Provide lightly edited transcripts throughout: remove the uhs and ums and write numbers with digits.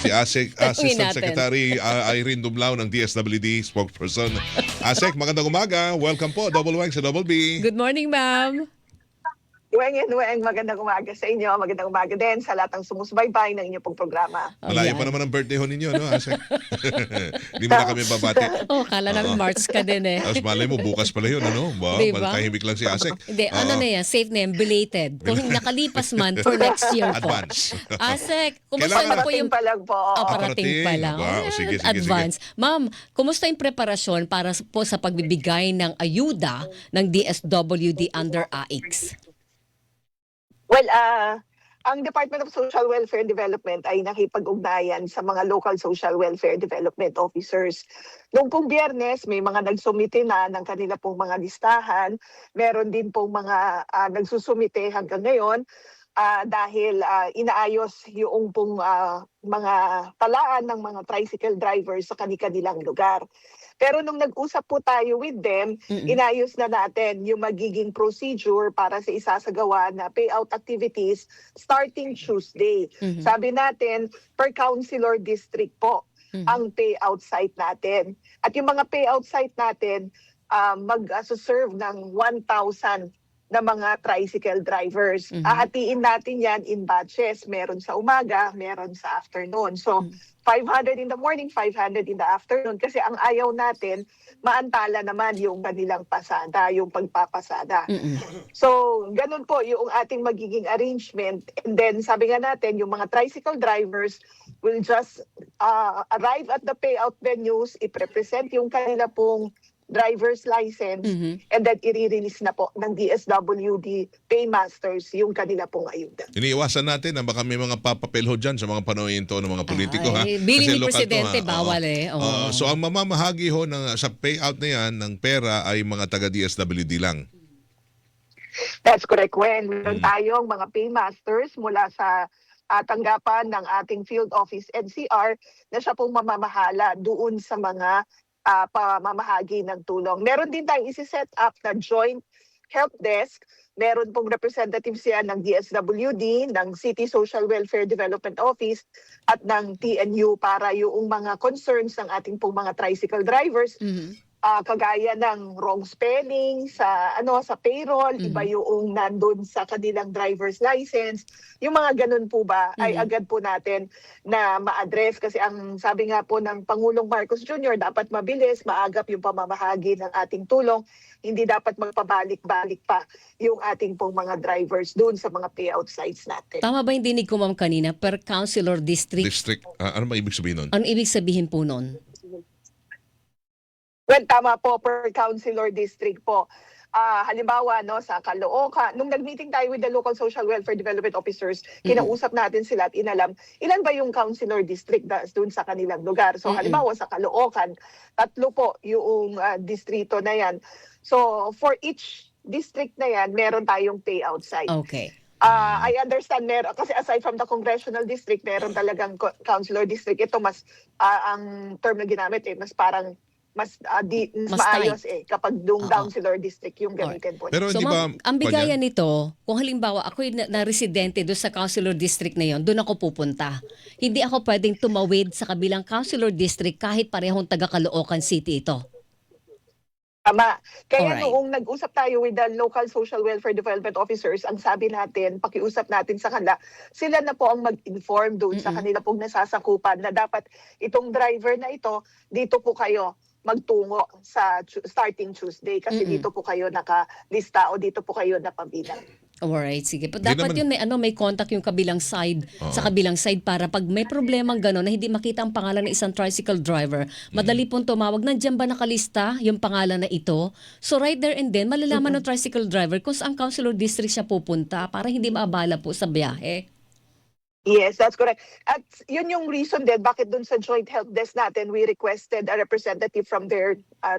si ASEC, Tanungin Assistant natin. Secretary Irene Dumlao ng DSWD spokesperson. ASEC, magandang umaga. Welcome po, Double Wang sa Double B. Good morning, ma'am. Weng, magandang umaga sa inyo. Magandang umaga din sa lahat ng sumusubaybay ng inyong pong programa. Malayo pa Ayan. naman ang birthday ho ninyo, no, ASEC? Hindi mo na kami babati. Oh, kala namin March ka din eh. Tapos malay mo, bukas pala yun, ano? Ba, Diba? tahimik lang si ASEC. Hindi, ano na yan, safe na yan, belated. Kung nakalipas man for next year po. Advance. Asek, kumusta Kailangan- na po yung... Parating pa lang po. Oh, parating pa lang. Wow, Ayan, sige. Advance. Ma'am, kumusta yung preparasyon para po sa pagbibigay ng ayuda ng DSWD under AIX? Well, ang Department of Social Welfare and Development ay nakipag-ugnayan sa mga local social welfare development officers. Noong pong Biyernes, may mga nagsumite na ng kanila pong mga listahan. Meron din pong mga nagsusumite hanggang ngayon dahil inaayos yung pong mga talaan ng mga tricycle drivers sa kanilang lugar. Pero nung nag-usap po tayo with them, inayos na natin yung magiging procedure para sa isasagawa na payout activities starting Tuesday. Sabi natin, per councilor district po ang payout site natin. At yung mga payout site natin, mag-serve ng 1,000 na mga tricycle drivers. Hahatiin natin yan in batches. Meron sa umaga, meron sa afternoon. So, 500 in the morning, 500 in the afternoon. Kasi ang ayaw natin, maantala naman yung kanilang pasada, yung pagpapasada. So, ganun po yung ating magiging arrangement. And then, sabi nga natin, yung mga tricycle drivers will just arrive at the payout venues, i-represent yung kanila pong driver's license, and then i-release na po ng DSWD paymasters yung kanila pong ayuda. Iniiwasan natin na baka may mga papapel ho dyan sa mga panahon ito ng mga politiko, ha? Bilin ni lokal to, Presidente, ha? bawal eh. Oo. So ang mamamahagi ho sa payout na yan ng pera ay mga taga-DSWD lang. That's correct, Gwen. Meron tayong mga paymasters mula sa tanggapan ng ating field office NCR na siya pong mamamahala doon sa mga pamamahagi ng tulong. Meron din tayong isi-set up na joint help desk. Meron pong representatives yan ng DSWD, ng City Social Welfare Development Office at ng TNU para yung mga concerns ng ating pong mga tricycle drivers, kagaya ng wrong spelling sa payroll, iba yung nandun sa kanilang driver's license. Yung mga ganun po ba ay agad po natin na ma-address kasi ang sabi nga po ng Pangulong Marcos Jr. dapat mabilis, maagap yung pamamahagi ng ating tulong. Hindi dapat magpabalik-balik pa yung ating pong mga drivers doon sa mga payout sites natin. Tama ba yung dinig ko, ma'am, kanina? Per councilor district? District, ano ba ibig sabihin nun? Ano ibig sabihin po nun? Well, tama po, per councilor district po. Halimbawa, sa Caloocan, nung nag-meeting tayo with the local social welfare development officers, kinausap natin sila at inalam, ilan ba yung councilor district doon sa kanilang lugar. So, halimbawa, sa Caloocan, 3 po yung distrito na yan. So, for each district na yan, meron tayong payout site. Okay. I understand kasi aside from the congressional district, meron talagang councilor district. Ito mas, ang term na ginamit mas parang mas maayos kapag councilor district yung gamitin po. Pero So, di ba, ma'am, ang bigayan nito, kung halimbawa ako'y na residente doon sa councilor district na yon, doon ako pupunta. Hindi ako pwedeng tumawid sa kabilang councilor district kahit parehong taga Caloocan City ito. Tama. Kaya Alright. noong nag-usap tayo with the local social welfare development officers, ang sabi natin, pakiusap natin sa kanila, sila na po ang mag-inform doon sa kanila pong nasasakupan na dapat itong driver na ito, dito po kayo magtungo sa starting Tuesday kasi dito po kayo nakalista o dito po kayo napabilang. Alright, sige. But Di dapat naman- yun may contact yung kabilang side sa kabilang side para pag may problemang gano'n na hindi makita ang pangalan ng isang tricycle driver, madali pong tumawag. Nandiyan ba nakalista yung pangalan na ito? So right there and then, malalaman ng tricycle driver kung saan councilor district siya pupunta para hindi maabala po sa biyahe. Yes, that's correct. At yun yung reason din bakit dun sa joint help desk natin, we requested a representative from their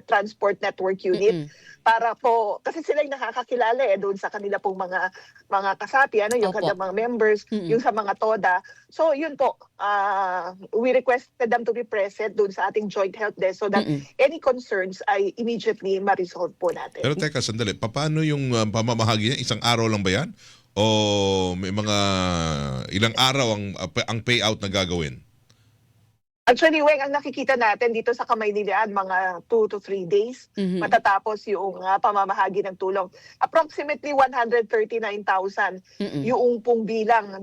transport network unit para po, kasi sila yung nakakakilala doon sa kanila pong mga kasapi, yung Opo. kanilang mga members, yung sa mga TODA. So yun po, we requested them to be present doon sa ating joint help desk so that any concerns ay immediately ma-resolve po natin. Pero teka, sandali. Paano yung pamamahagi niya? Isang araw lang ba yan? O may mga ilang araw ang payout na gagawin? Actually, Weng, ang nakikita natin dito sa Kamaynilaan, mga 2 to 3 days, Mhm. matatapos yung pamamahagi ng tulong. Approximately 139,000 Mm-mm. yung pong bilang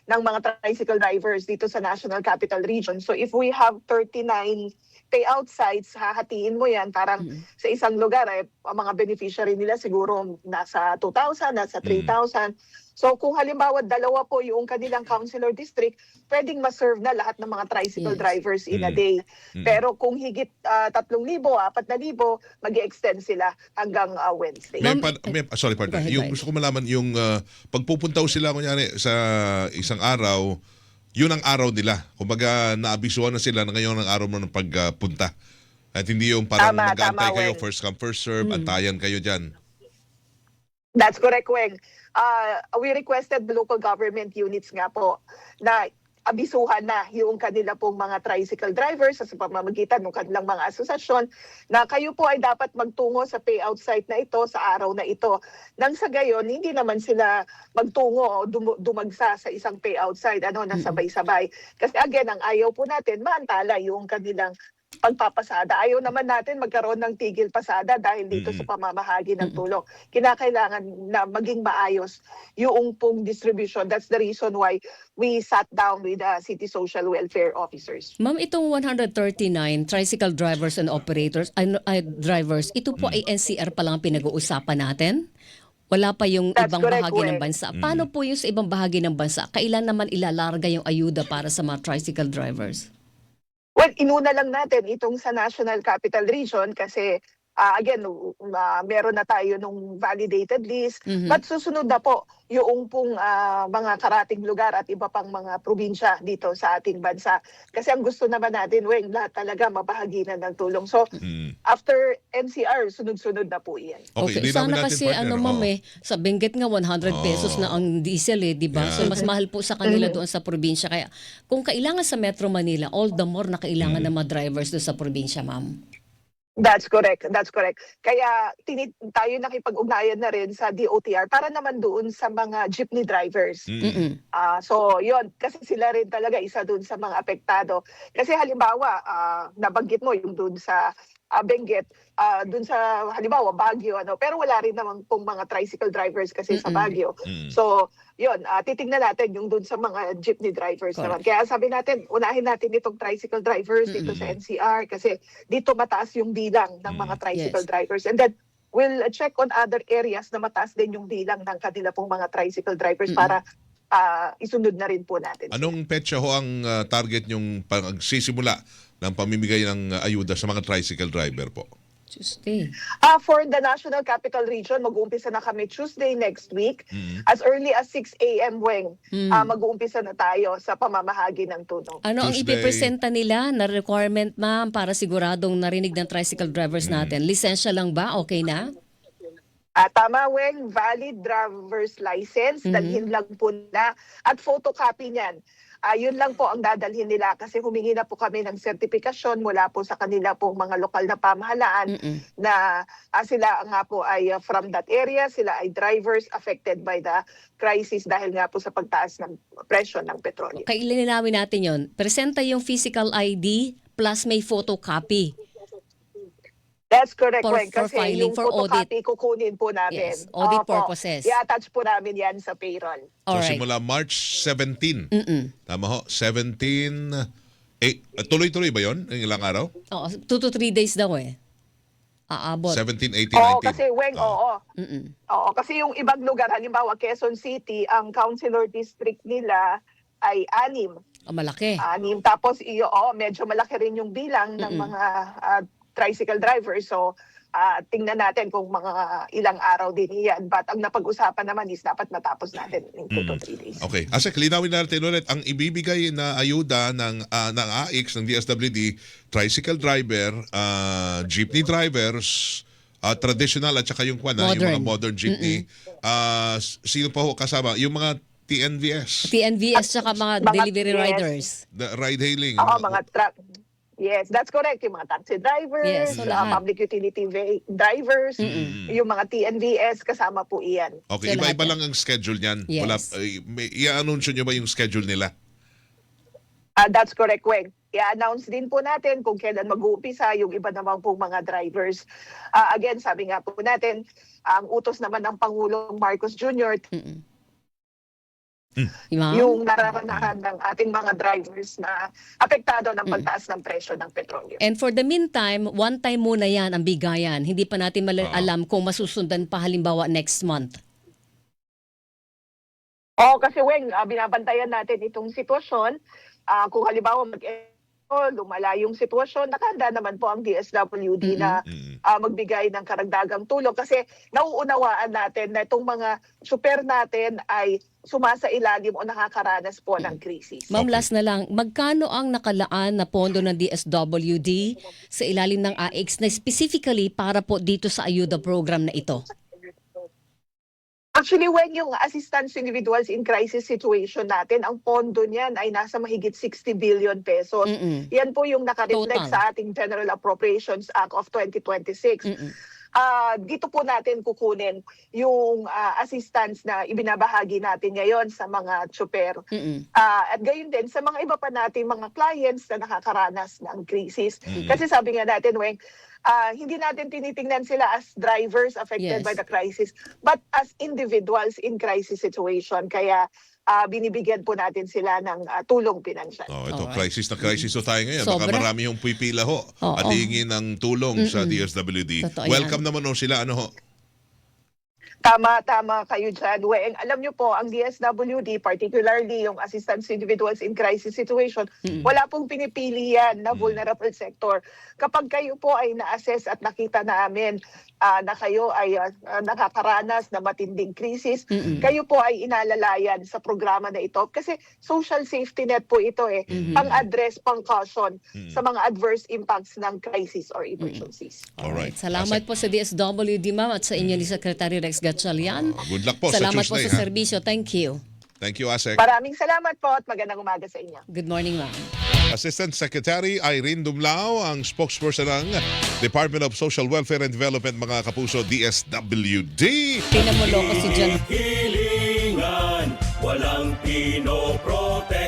ng mga tricycle drivers dito sa National Capital Region. So if we have 39 payout sites, hahatiin mo yan, parang Mm-mm. sa isang lugar, ang mga beneficiary nila siguro nasa 2,000, nasa 3,000. So kung halimbawa dalawa po yung kanilang councilor district, pwedeng ma-serve na lahat ng mga tricycle Yes. drivers in a Mm. day. Mm. Pero kung higit 3,000, 4,000, mag-extend sila hanggang Wednesday. May, Ma'am, sorry partner, go ahead, yung go ahead. gusto ko malaman yung pagpupunta ko sila kunyari sa isang araw, yun ang araw nila. Kumbaga naabisuhan na sila na ngayon ang araw mo ng pagpunta. At hindi yung parang Tama, mag-aantay tama, kayo, Wen. first come, first serve, Mm. antayan kayo dyan. That's correct, Weng. We requested the local government units nga po na abisuhan na yung kanila pong mga tricycle drivers sa pamamagitan ng kanilang mga asosasyon na kayo po ay dapat magtungo sa payout site na ito sa araw na ito. Nang sa gayon, hindi naman sila magtungo o dumagsa sa isang payout site na sabay-sabay. Kasi again, ang ayaw po natin, maantala yung kanilang pagpapasada. Ayaw naman natin magkaroon ng tigil pasada dahil dito sa pamamahagi ng tulong. Kinakailangan na maging maayos yung pong distribution. That's the reason why we sat down with the city social welfare officers. Ma'am, itong 139 tricycle drivers and operators, drivers, ito po ay NCR pa lang ang pinag-uusapan natin? Wala pa yung That's ibang correct, bahagi ng Gwen. bansa. Paano po yung sa ibang bahagi ng bansa? Kailan naman ilalarga yung ayuda para sa mga tricycle drivers? Well, inuna lang natin itong sa National Capital Region kasi again, meron na tayo nung validated list. Mhm. But susunod na po yung pong mga karating lugar at iba pang mga probinsya dito sa ating bansa. Kasi ang gusto naman natin, Weng, lahat talaga mabahagi na ng tulong. So, after NCR, sunod-sunod na po yan. Okay, linawin sana natin, kasi partner, ma'am oo. sa Benguet nga 100 pesos na ang diesel di ba? Yeah. So mas mahal po sa kanila doon sa probinsya. Kaya kung kailangan sa Metro Manila, all the more na kailangan ng mga drivers doon sa probinsya, ma'am. That's correct. That's correct. Kaya tayo nakipag-ugnayan na rin sa DOTR para naman doon sa mga jeepney drivers. Mm-mm. So, yon kasi sila rin talaga isa doon sa mga apektado. Kasi halimbawa, nabanggit mo yung doon sa Benguet, doon sa halimbawa Baguio, pero wala rin naman pong mga tricycle drivers kasi sa Baguio. So, yon titignan natin yung doon sa mga jeepney drivers naman. Kaya sabi natin, unahin natin itong tricycle drivers dito sa NCR kasi dito mataas yung bilang ng mga tricycle Yes. drivers. And then, we'll check on other areas na mataas din yung bilang ng kanila pong mga tricycle drivers para isunod na rin po natin. Anong petsa ho ang target yung pagsisimula ng pamimigay ng ayuda sa mga tricycle driver po? Tuesday. For the National Capital Region, mag-uumpisa na kami Tuesday next week. As early as 6 a.m. Weng, mag-uumpisa na tayo sa pamamahagi ng tulong. Ano ang Tuesday. ipipresenta nila na requirement, ma'am, para siguradong narinig ng tricycle drivers natin? Lisensya lang ba? Okay na? Tama, Weng, valid driver's license, dalhin lang po na, at photocopy niyan. Yun lang po ang dadalhin nila kasi humingi na po kami ng sertifikasyon mula po sa kanila po mga lokal na pamahalaan na sila nga po ay from that area, sila ay drivers affected by the crisis dahil nga po sa pagtaas ng presyo ng petrolyo. Kailanawin natin yon. Presenta yung physical ID plus may photocopy. That's correct, For- Weng, for kasi filing, yung for photocopy kukunin po namin. Yes, audit Opo. purposes. I-attach po namin yan sa payroll. So Alright. simula March 17. Mm-mm. Tama ho? 17. Tuloy-tuloy ba yon? Ang ilang araw? Oo, 2 to 3 days daw Aabot. 17, 18, 19. Oo, kasi Weng, oo. Mm-mm. Oo, kasi yung ibang lugar, halimbawa Quezon City, ang councilor district nila ay 6. Malaki. 6. Tapos medyo malaki rin yung bilang ng mga tricycle drivers. So, tingnan natin kung mga ilang araw din iyan. But ang napag-usapan naman is dapat matapos natin in 2 to 3 days. Okay. Asek, linawin natin ulit. Ang ibibigay na ayuda ng AIX, ng DSWD, tricycle driver, jeepney drivers, traditional at saka yung yung mga modern jeepney. Sino pa ho kasama? Yung mga TNVS, TNVS tsaka mga delivery yes. riders. the ride-hailing. Oo, mga truck. Yes, that's correct. Yung mga taxi drivers, Yes, so lahat. public utility drivers, yung mga TNVS, kasama po iyan. Okay, So, iba-iba lahat lang ang schedule niyan. Yes. Wala, i-anunsyo nyo ba yung schedule nila? That's correct, Weng. I-announce din po natin kung kailan mag-uumpisa yung iba naman pong mga drivers. Again, sabi nga po natin, ang utos naman ng Pangulong Marcos Jr., Ma'am? yung nararanasan ng ating mga drivers na apektado ng pagtaas ng presyo ng petrolyo. And for the meantime, one time muna yan ang bigayan. Hindi pa natin alam kung masusundan pa halimbawa next month. Kasi Weng, binabantayan natin itong sitwasyon. Kung halimbawa lumala yung sitwasyon, nakahanda naman po ang DSWD na magbigay ng karagdagang tulong kasi nauunawaan natin na itong mga super natin ay sumasailalim o nakakaranas po ng krisis. Ma'am, last na lang, magkano ang nakalaan na pondo ng DSWD sa ilalim ng AX na specifically para po dito sa ayuda program na ito? Actually, when yung assistance to individuals in crisis situation natin, ang pondo niyan ay nasa mahigit 60 billion pesos. Yan po yung nakareflect Total. sa ating General Appropriations Act of 2026. Dito po natin kukunin yung assistance na ibinabahagi natin ngayon sa mga tsuper. At gayon din sa mga iba pa nating mga clients na nakakaranas ng krisis. Kasi sabi nga natin, Weng, hindi natin tinitingnan sila as drivers affected Yes. by the crisis, but as individuals in crisis situation. Kaya binibigyan po natin sila ng tulong pinansyal. Ito, Alright. crisis na crisis ho tayo ngayon. Baka Sobra. marami yung pipila ho Oo. at hihingi ng tulong sa DSWD. Totoo Welcome yan. naman ho sila. Ano ho? Tama kayo dyan, Weng. Alam nyo po, ang DSWD, particularly yung assistance to individuals in crisis situation, wala pong pinipili yan na vulnerable sector. Kapag kayo po ay na-assess at nakita namin na kayo ay nakakaranas na matinding krisis, kayo po ay inalalayan sa programa na ito. Kasi social safety net po ito pang-address, pang-caution sa mga adverse impacts ng crisis or emergencies. Alright. Salamat po sa DSWD, ma'am, at sa inyo ni Secretary Rex Gatchalian. Good luck po sa Salamat po Tuesday. sa serbisyo. Thank you. Thank you, ASEC. Maraming salamat po at magandang umaga sa inyo. Good morning, ma'am. Assistant Secretary Irene Dumlao, ang spokesperson ng Department of Social Welfare and Development, mga kapuso, DSWD. Tingnan mo loko si Jan. Hilingan, walang pinoprotektahan.